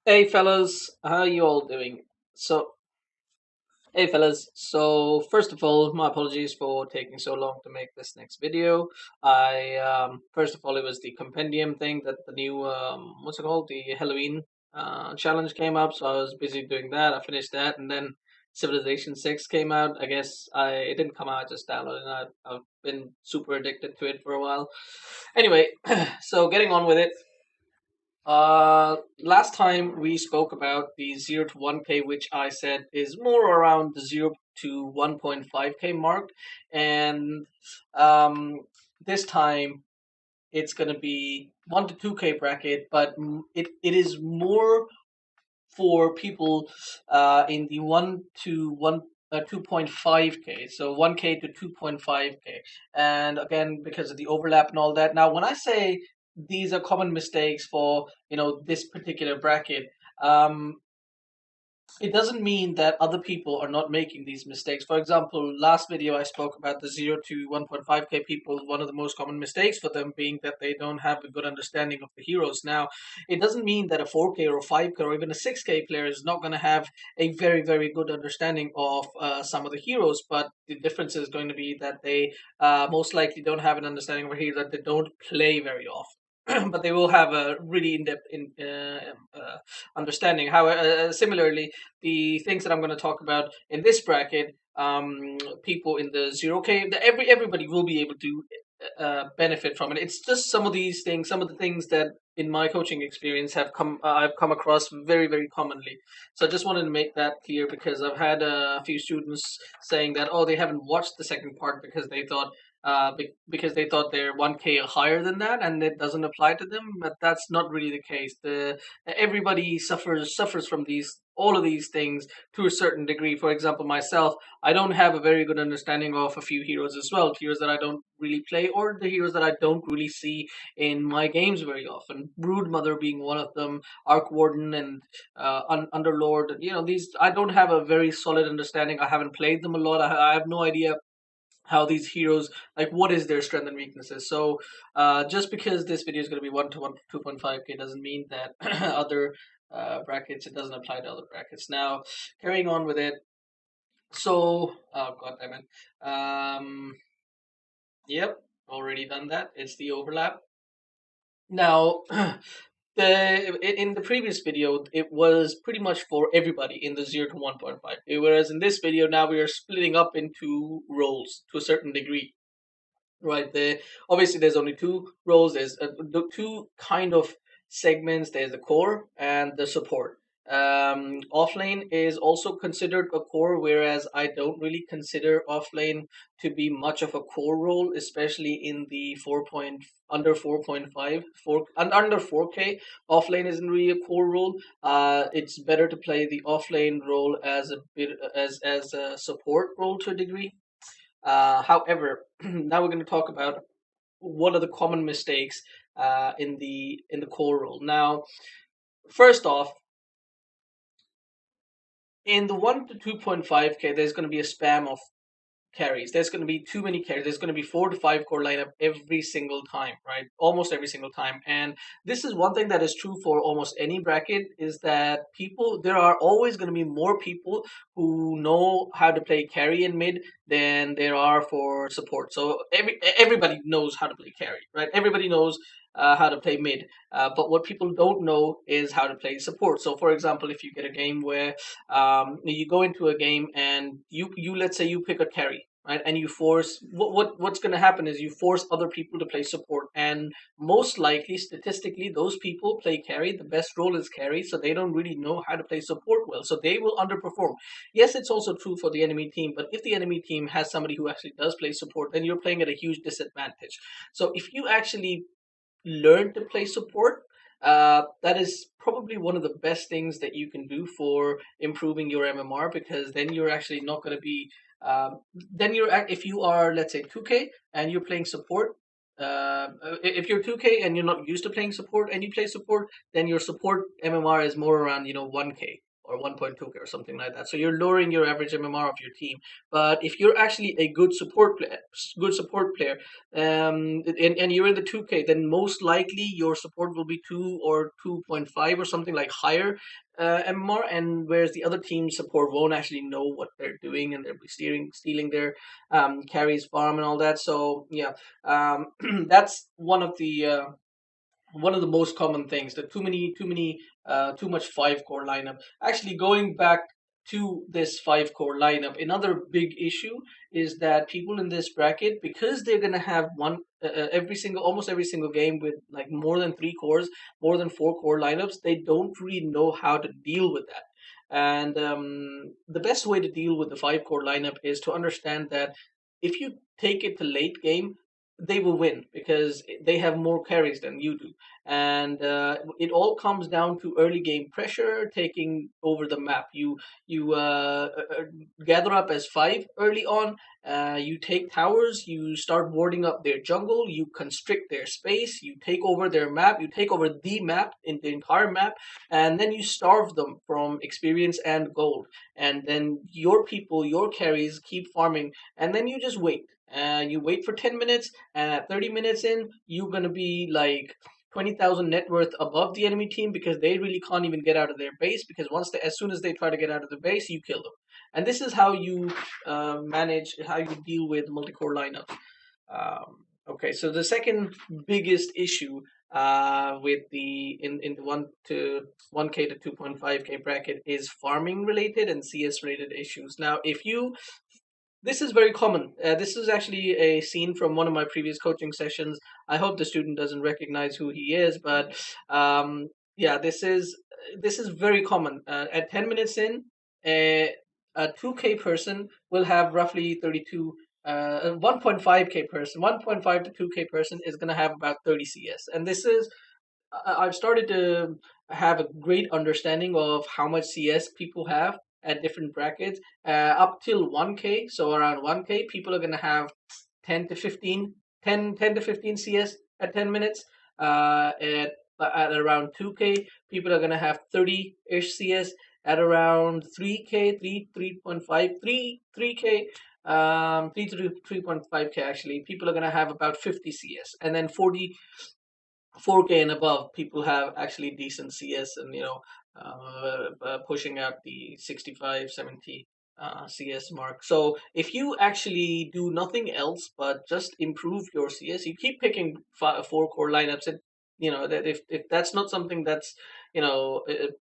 Hey fellas, how you all doing? So, hey fellas, so first of all, my apologies for taking so long to make this next video. First of all, it was the compendium thing that the new, what's it called? The Halloween challenge came up, so I was busy doing that. I finished that, and then Civilization 6 came out. I guess it didn't come out, I just downloaded it. I've been super addicted to it for a while. Anyway, so getting on with it. Last time we spoke about the 0 to 1K, which I said is more around the 0 to 1.5K mark. And um, this time it's going to be 1 to 2K bracket, but it is more for people in the 1 to 1. 2.5k, so 1k to 2.5k, and again because of the overlap and all that. Now when I say these are common mistakes for this particular bracket, um, it doesn't mean that other people are not making these mistakes. For example, last video I spoke about the 0 to 1.5k people. One of the most common mistakes for them being that they don't have a good understanding of the heroes. Now, it doesn't mean that a 4k or a 5k or even a 6k player is not going to have a very, very good understanding of some of the heroes, but the difference is going to be that they most likely don't have an understanding of a hero that they don't play very often. But they will have a really in-depth understanding. However, similarly, the things that I'm going to talk about in this bracket, people in the 0K, everybody will be able to benefit from it. It's just some of these things, some of the things that in my coaching experience I've come across very, very commonly. So I just wanted to make that clear because I've had a few students saying that, oh, they haven't watched the second part because they thought because they thought they're 1K higher than that and it doesn't apply to them, but that's not really the case. The Everybody suffers from these all of these things to a certain degree. For example, myself, I don't have a very good understanding of a few heroes as well, heroes that I don't really play or the heroes that I don't really see in my games very often. Brood Mother being one of them, Arc Warden and Underlord. These I don't have a very solid understanding. I haven't played them a lot. I have no idea how these heroes, like, what is their strength and weaknesses. So just because this video is going to be 1 to 1 2.5k doesn't mean that other brackets, it doesn't apply to other brackets. Now carrying on with it, so oh god damn it, yep, already done that. It's the overlap. Now in the previous video, it was pretty much for everybody in the 0 to 1.5, whereas in this video now we are splitting up into roles to a certain degree. Right there, obviously, there's only two roles. There's the two kind of segments. There's the core and the support. Offlane is also considered a core, whereas I don't really consider offlane to be much of a core role, especially in the 4 point under 4.5 under 4K. Offlane isn't really a core role. It's better to play the offlane role as a bit as a support role to a degree. However, now we're going to talk about what are the common mistakes in the core role. Now, first off, in the 1 to 2.5k, there's going to be a spam of carries. There's going to be too many carries. There's going to be 4 to 5 core lineup every single time, right? Almost every single time. And this is one thing that is true for almost any bracket, is that there are always going to be more people who know how to play carry in mid than there are for support. So everybody knows how to play carry, right? Everybody knows how to play mid, but what people don't know is how to play support. So, for example, if you get a game where you go into a game and you let's say you pick a carry, right, and you force what's going to happen is you force other people to play support, and most likely statistically those people play carry. The best role is carry, so they don't really know how to play support well, so they will underperform. Yes, it's also true for the enemy team, but if the enemy team has somebody who actually does play support, then you're playing at a huge disadvantage. So if you actually learn to play support, that is probably one of the best things that you can do for improving your MMR, because then you're actually not going to be. Then if you are, let's say, 2K and you're playing support. If you're 2K and you're not used to playing support and you play support, then your support MMR is more around 1K or 1.2k or something like that. So you're lowering your average MMR of your team. But if you're actually a good support player, and you're in the 2k, then most likely your support will be 2 or 2.5 or something like higher MMR, and whereas the other team support won't actually know what they're doing, and they'll be stealing their carries farm and all that. So yeah, that's one of the most common things, that too much five core lineup. Actually, going back to this five core lineup, another big issue is that people in this bracket, because they're gonna have almost every single game with like more than three cores, more than four core lineups, they don't really know how to deal with that. And the best way to deal with the five core lineup is to understand that if you take it to late game, they will win because they have more carries than you do. And it all comes down to early game pressure, taking over the map. You gather up as five early on. You take towers. You start warding up their jungle. You constrict their space. You take over their map. You take over the map, in the entire map, and then you starve them from experience and gold. And then your people, your carries, keep farming, and then you just wait. You wait for 10 minutes, and at 30 minutes in, you're gonna be like 20,000 net worth above the enemy team, because they really can't even get out of their base, because as soon as they try to get out of the base, you kill them. And this is how you how you deal with multi-core lineups. Okay, so the second biggest issue with in the 1k to 2.5k bracket is farming related and CS related issues. Now, if you this is very common. This is actually a scene from one of my previous coaching sessions. I hope the student doesn't recognize who he is, but yeah, this is very common. At 10 minutes in, a 2k person will have roughly 32. 1.5k person, 1.5 to 2k person is going to have about 30 CS, and I've started to have a great understanding of how much CS people have at different brackets. Up till 1K, so around 1K, people are going to have 10 to 15, 10 to 15 CS at 10 minutes. At around 2K, people are going to have 30-ish CS. At around 3K, 3.5, 3K, 3 to 3.5K actually, people are going to have about 50 CS. And then 4K and above, people have actually decent CS, and pushing out the 65, 70 CS mark. So if you actually do nothing else but just improve your CS, you keep picking four core lineups, and that if that's not something that's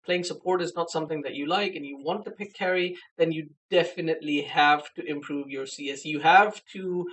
playing support is not something that you like, and you want to pick carry, then you definitely have to improve your CS. You have to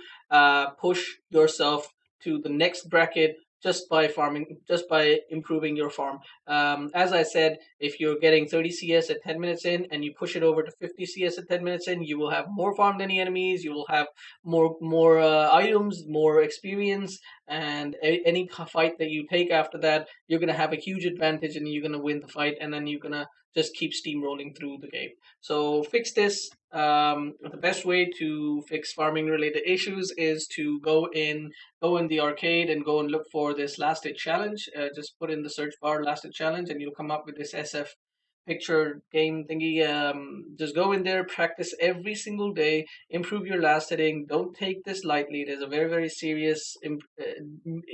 push yourself to the next bracket just by farming, just by improving your farm. As I said, if you're getting 30 CS at 10 minutes in, and you push it over to 50 CS at 10 minutes in, you will have more farm than the enemies. You will have more items, more experience, and any fight that you take after that, you're gonna have a huge advantage, and you're gonna win the fight, and then you're gonna just keep steamrolling through the game. So fix this. The best way to fix farming related issues is to go in the arcade and go and look for this last hit challenge. Just put in the search bar last hit challenge, and you'll come up with this SF picture game thingy. Just go in there, practice every single day, improve your last hitting. Don't take this lightly. It is a very, very serious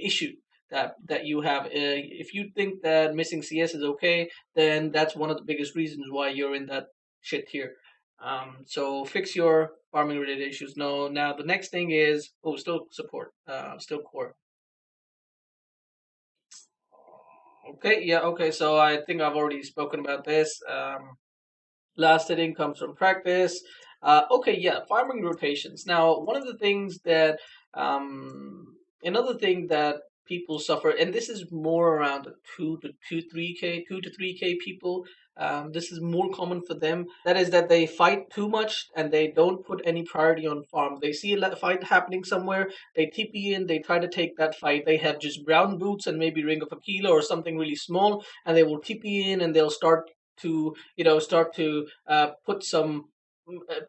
issue that you have. If you think that missing CS is okay, then that's one of the biggest reasons why you're in that shit here. So fix your farming related issues. No, now the next thing is still support, still core. Okay, yeah, okay. So I think I've already spoken about this. Last hitting comes from practice. Okay, yeah, farming rotations. Now, one of the things that, another thing that people suffer, and this is more around 2 to 3k people. This is more common for them. That is that they fight too much, and they don't put any priority on farm. They see a fight happening somewhere, they TP in, they try to take that fight. They have just brown boots and maybe Ring of Aquila or something really small, and they will TP in, and they'll start to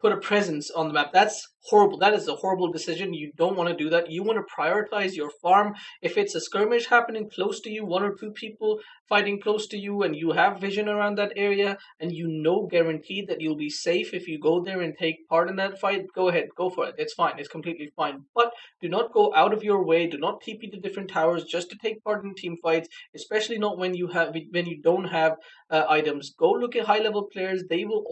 put a presence on the map. That's horrible. That is a horrible decision. You don't want to do that. You want to prioritize your farm. If it's a skirmish happening close to you, one or two people fighting close to you, and you have vision around that area, and you know guaranteed that you'll be safe if you go there and take part in that fight, go ahead, go for it. It's fine. It's completely fine. But do not go out of your way. Do not TP to different towers just to take part in team fights, especially not when you don't have items. Go look at high level players. They will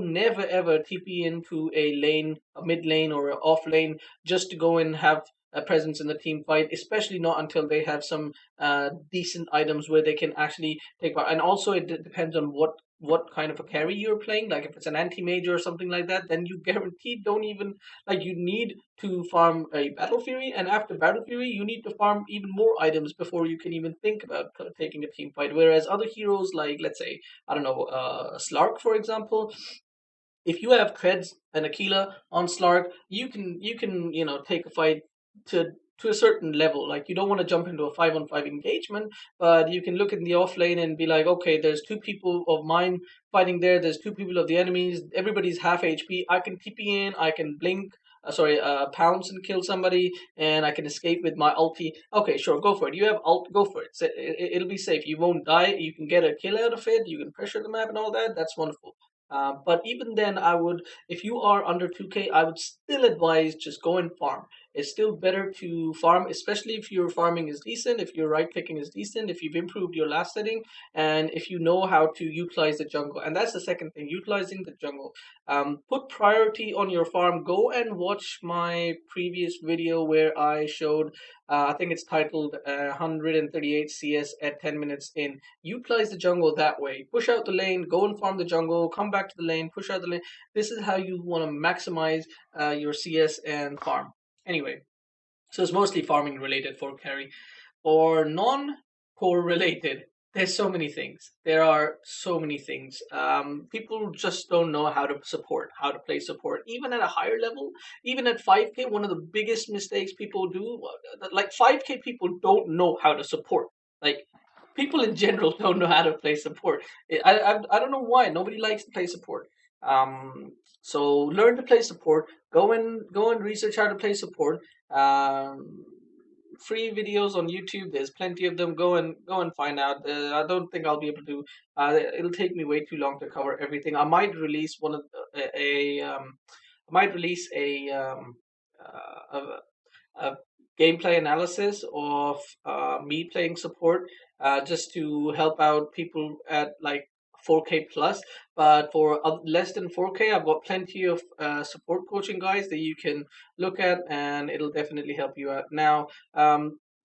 never ever TP into a lane, a mid lane or an off lane, just to go and have a presence in the team fight, especially not until they have some decent items where they can actually take part. And also, depends on what kind of a carry you're playing. Like if it's an anti-mage or something like that, then you guaranteed don't even like you need to farm a battle fury, and after battle fury, you need to farm even more items before you can even think about taking a team fight. Whereas other heroes, like let's say I don't know, Slark for example, if you have creds and Aquila on Slark, you can take a fight to to a certain level. Like you don't want to jump into a 5-on-5 engagement, but you can look in the off lane and be like, okay, there's two people of mine fighting there. There's two people of the enemies. Everybody's half HP. I can TP in. I can blink. Pounce and kill somebody, and I can escape with my ulti. Okay, sure, go for it. You have ult, go for it. It'll be safe. You won't die. You can get a kill out of it. You can pressure the map and all that. That's wonderful. But even then, if you are under 2K, I would still advise just go and farm. It's still better to farm, especially if your farming is decent, if your right clicking is decent, if you've improved your last setting, and if you know how to utilize the jungle. And that's the second thing, utilizing the jungle. Put priority on your farm. Go and watch my previous video where I showed, I think it's titled 138 CS at 10 minutes in. Utilize the jungle that way. Push out the lane, go and farm the jungle, come back to the lane, push out the lane. This is how you want to maximize your CS and farm. Anyway, so it's mostly farming related for carry. For non-core related, there's so many things. There are so many things. People just don't know how to play support, even at a higher level, even at 5K. One of the biggest mistakes people do, like 5K people don't know how to support. Like people in general don't know how to play support. I don't know why nobody likes to play support. So learn to play support. Go and research how to play support. Um, Free videos on YouTube. There's plenty of them. Go and find out. I don't think I'll be able to. It'll take me way too long to cover everything. I might release one of I might release a gameplay analysis of me playing support, just to help out people at like 4K plus. But for less than 4K, I've got plenty of support coaching guides that you can look at, and it'll definitely help you out. Now,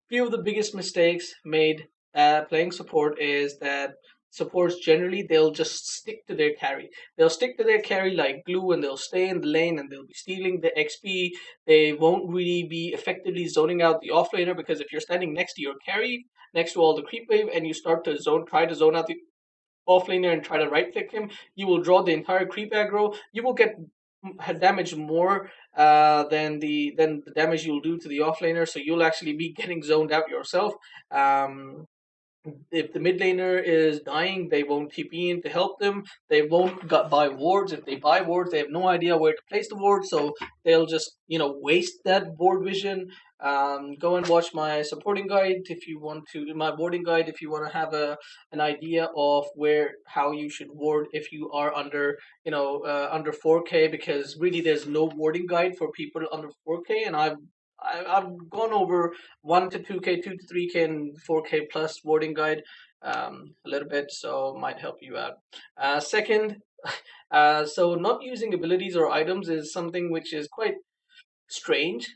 few of the biggest mistakes made playing support is that supports generally they'll just stick to their carry. They'll stick to their carry like glue, and they'll stay in the lane, and they'll be stealing the XP. They won't really be effectively zoning out the offlaner, because if you're standing next to your carry, next to all the creep wave, and you start to try to zone out the offlaner and try to right click him, you will draw the entire creep aggro. You will get damage more than the damage you'll do to the offlaner, so you'll actually be getting zoned out yourself. If the mid laner is dying, they won't TP in to help them. They won't buy wards. If they buy wards, they have no idea where to place the ward, so they'll just waste that ward vision. Go and watch my supporting guide if you want to, my warding guide if you want to have an idea of how you should ward if you are under 4K, because really there's no warding guide for people under 4K, and I've gone over 1 to 2K, 2 to 3K, and 4K plus warding guide a little bit, so might help you out. Second, so not using abilities or items is something which is quite strange,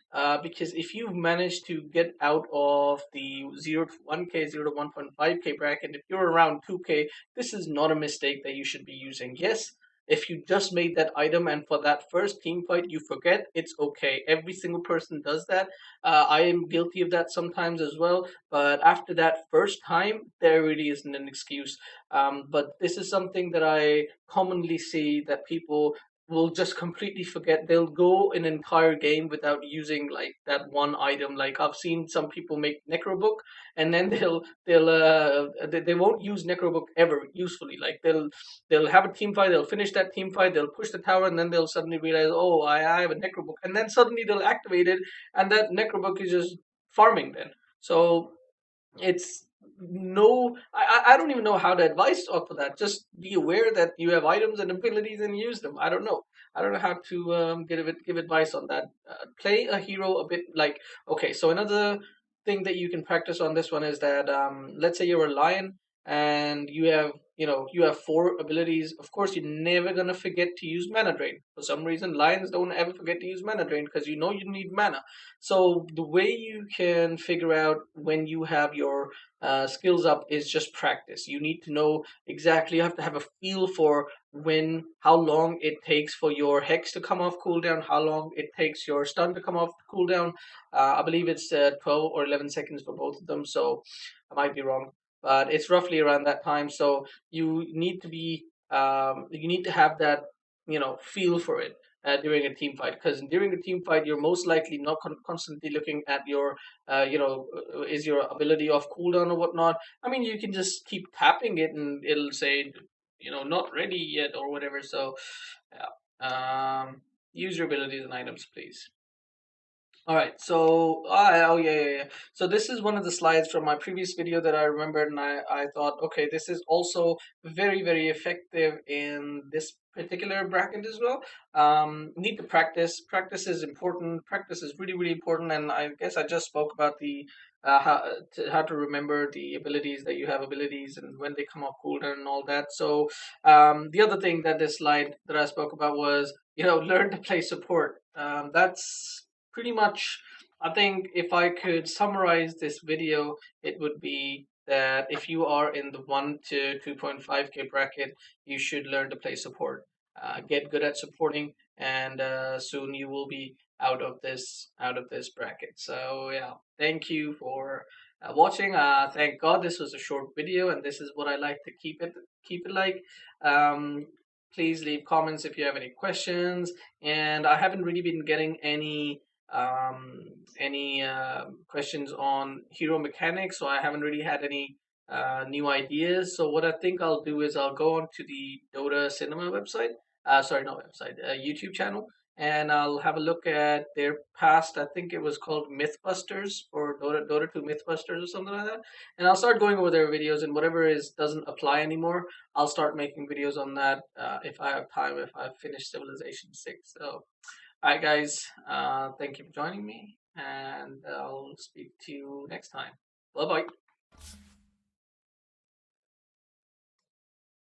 because if you've managed to get out of the 0 to 1K, 0 to 1.5K bracket, if you're around 2K, this is not a mistake that you should be using. Yes, if you just made that item and for that first team fight you forget, it's okay. Every single person does that. I am guilty of that sometimes as well, but after that first time, there really isn't an excuse. But this is something that I commonly see that people will just completely forget. They'll go an entire game without using like that one item. Like I've seen some people make Necrobook, and then they won't use Necrobook ever usefully. Like they'll have a team fight, they'll finish that team fight, they'll push the tower, and then they'll suddenly realize, oh, I have a Necrobook, and then suddenly they'll activate it, and that Necrobook is just farming then. So it's no, I don't even know how to advise for that. Just be aware that you have items and abilities and use them. I don't know how to give advice on that. Play a hero a bit like, okay, so another thing that you can practice on this one is that, let's say you're a lion and you have four abilities. Of course, you're never gonna forget to use mana drain. For some reason, lions don't ever forget to use mana drain because you know you need mana. So the way you can figure out when you have your skills up is just practice. You need to know exactly. You have to have a feel for how long it takes for your hex to come off cooldown, how long it takes your stun to come off cooldown. I believe it's 12 or 11 seconds for both of them. So I might be wrong, but it's roughly around that time. So you need to have that feel for it during a team fight, because during a team fight you're most likely not constantly looking at your is your ability off cooldown or whatnot. I mean, you can just keep tapping it and it'll say not ready yet or whatever. So yeah, use your abilities and items, please. All right, so oh yeah, yeah, yeah. So this is one of the slides from my previous video that I remembered, and I thought, okay, this is also very effective in this particular bracket as well. Need to practice. Practice is important. Practice is really important, and I guess I just spoke about the how to remember the abilities that you have abilities and when they come off cooldown and all that. So the other thing that this slide that I spoke about was learn to play support. That's pretty much, I think if I could summarize this video, it would be that if you are in the 1 to 2.5k bracket, you should learn to play support. Get good at supporting, and soon you will be out of this bracket. So yeah, thank you for watching. Thank God this was a short video, and this is what I like to keep it like. Um, Please leave comments if you have any questions. And I haven't really been getting um, any questions on hero mechanics, so I haven't really had any new ideas. So what I think I'll do is I'll go on to the Dota Cinema website, sorry, not website, YouTube channel, and I'll have a look at their past. I think it was called Mythbusters, or Dota 2 Mythbusters or something like that. And I'll start going over their videos, and whatever is doesn't apply anymore, I'll start making videos on that if I have time, if I finish Civilization 6. So all right, guys. Thank you for joining me, and I'll speak to you next time. Bye bye.